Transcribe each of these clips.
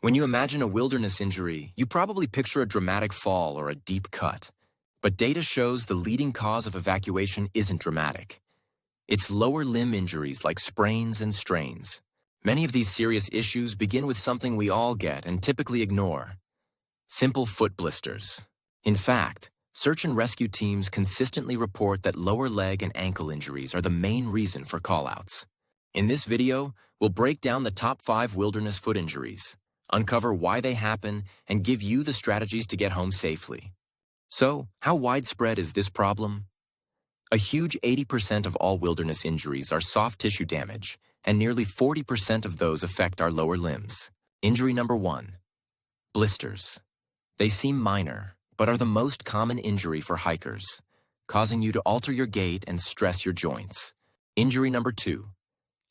When you imagine a wilderness injury, you probably picture a dramatic fall or a deep cut. But data shows the leading cause of evacuation isn't dramatic. It's lower limb injuries like sprains and strains. Many of these serious issues begin with something we all get and typically ignore: simple foot blisters. In fact, search and rescue teams consistently report that lower leg and ankle injuries are the main reason for callouts. In this video, we'll break down the top 5 wilderness foot injuries, uncover why they happen, and give you the strategies to get home safely. So, how widespread is this problem? A huge 80% of all wilderness injuries are soft tissue damage, and nearly 40% of those affect our lower limbs. Injury number 1. Blisters. They seem minor, but are the most common injury for hikers, causing you to alter your gait and stress your joints. Injury number 2.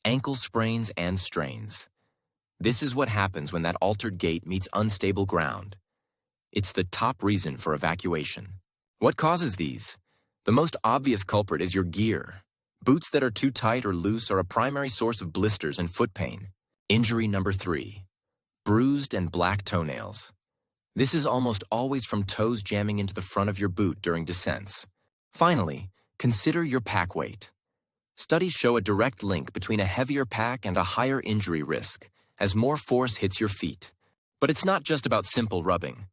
Ankle sprains and strains. This is what happens when that altered gait meets unstable ground. It's the top reason for evacuation. What causes these? The most obvious culprit is your gear. Boots that are too tight or loose are a primary source of blisters and foot pain. Injury number 3. Bruised and black toenails. This is almost always from toes jamming into the front of your boot during descents. Finally, consider your pack weight. Studies show a direct link between a heavier pack and a higher injury risk, as more force hits your feet. But it's not just about simple rubbing.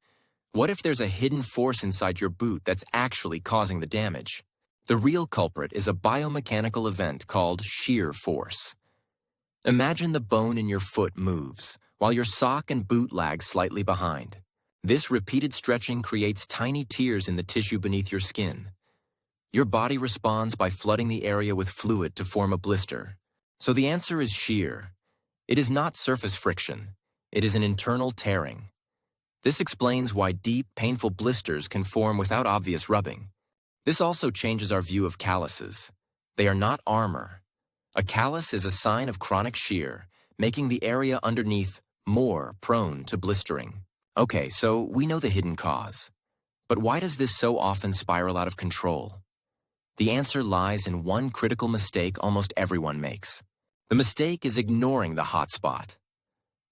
What if there's a hidden force inside your boot that's actually causing the damage? The real culprit is a biomechanical event called shear force. Imagine the bone in your foot moves, while your sock and boot lag slightly behind. This repeated stretching creates tiny tears in the tissue beneath your skin. Your body responds by flooding the area with fluid to form a blister. So the answer is shear. It is not surface friction. It is an internal tearing. This explains why deep, painful blisters can form without obvious rubbing. This also changes our view of calluses. They are not armor. A callus is a sign of chronic shear, making the area underneath more prone to blistering. Okay, so we know the hidden cause. But why does this so often spiral out of control? The answer lies in one critical mistake almost everyone makes. The mistake is ignoring the hot spot.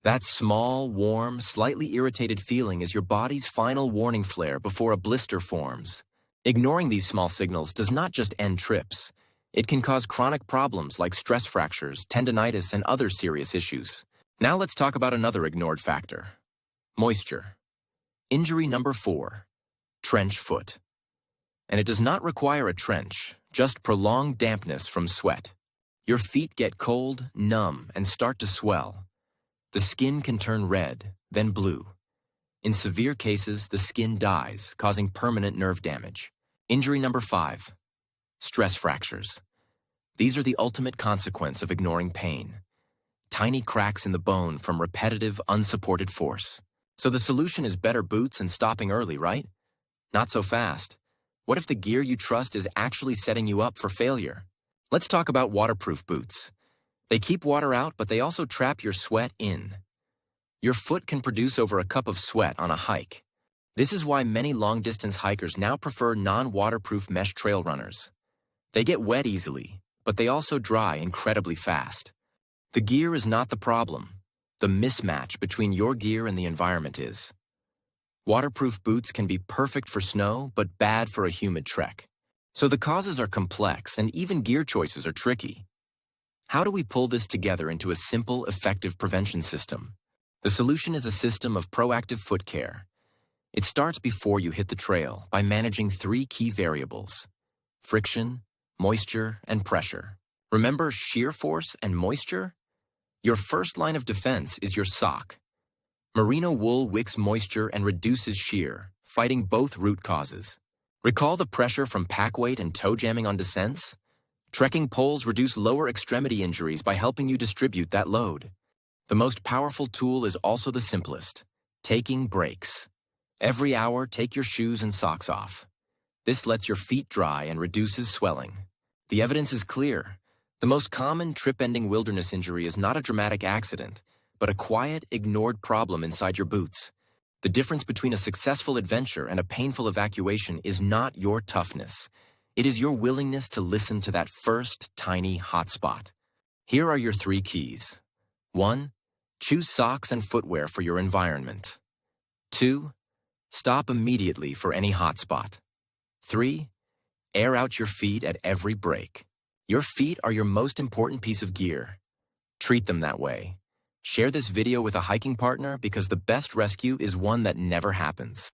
That small, warm, slightly irritated feeling is your body's final warning flare before a blister forms. Ignoring these small signals does not just end trips. It can cause chronic problems like stress fractures, tendinitis, and other serious issues. Now let's talk about another ignored factor: moisture. Injury number 4. Trench foot. And it does not require a trench, just prolonged dampness from sweat. Your feet get cold, numb, and start to swell. The skin can turn red, then blue. In severe cases, the skin dies, causing permanent nerve damage. Injury number 5. Stress fractures. These are the ultimate consequence of ignoring pain. Tiny cracks in the bone from repetitive, unsupported force. So the solution is better boots and stopping early, right? Not so fast. What if the gear you trust is actually setting you up for failure? Let's talk about waterproof boots. They keep water out, but they also trap your sweat in. Your foot can produce over a cup of sweat on a hike. This is why many long-distance hikers now prefer non-waterproof mesh trail runners. They get wet easily, but they also dry incredibly fast. The gear is not the problem. The mismatch between your gear and the environment is. Waterproof boots can be perfect for snow, but bad for a humid trek. So the causes are complex, and even gear choices are tricky. How do we pull this together into a simple, effective prevention system? The solution is a system of proactive foot care. It starts before you hit the trail by managing 3 key variables: friction, moisture, and pressure. Remember shear force and moisture? Your first line of defense is your sock. Merino wool wicks moisture and reduces shear, fighting both root causes. Recall the pressure from pack weight and toe jamming on descents? Trekking poles reduce lower extremity injuries by helping you distribute that load. The most powerful tool is also the simplest: taking breaks. Every hour, take your shoes and socks off. This lets your feet dry and reduces swelling. The evidence is clear. The most common trip-ending wilderness injury is not a dramatic accident, but a quiet, ignored problem inside your boots. The difference between a successful adventure and a painful evacuation is not your toughness. It is your willingness to listen to that first, tiny hot spot. Here are your 3 keys. 1. Choose socks and footwear for your environment. 2. Stop immediately for any hot spot. 3. Air out your feet at every break. Your feet are your most important piece of gear. Treat them that way. Share this video with a hiking partner because the best rescue is one that never happens.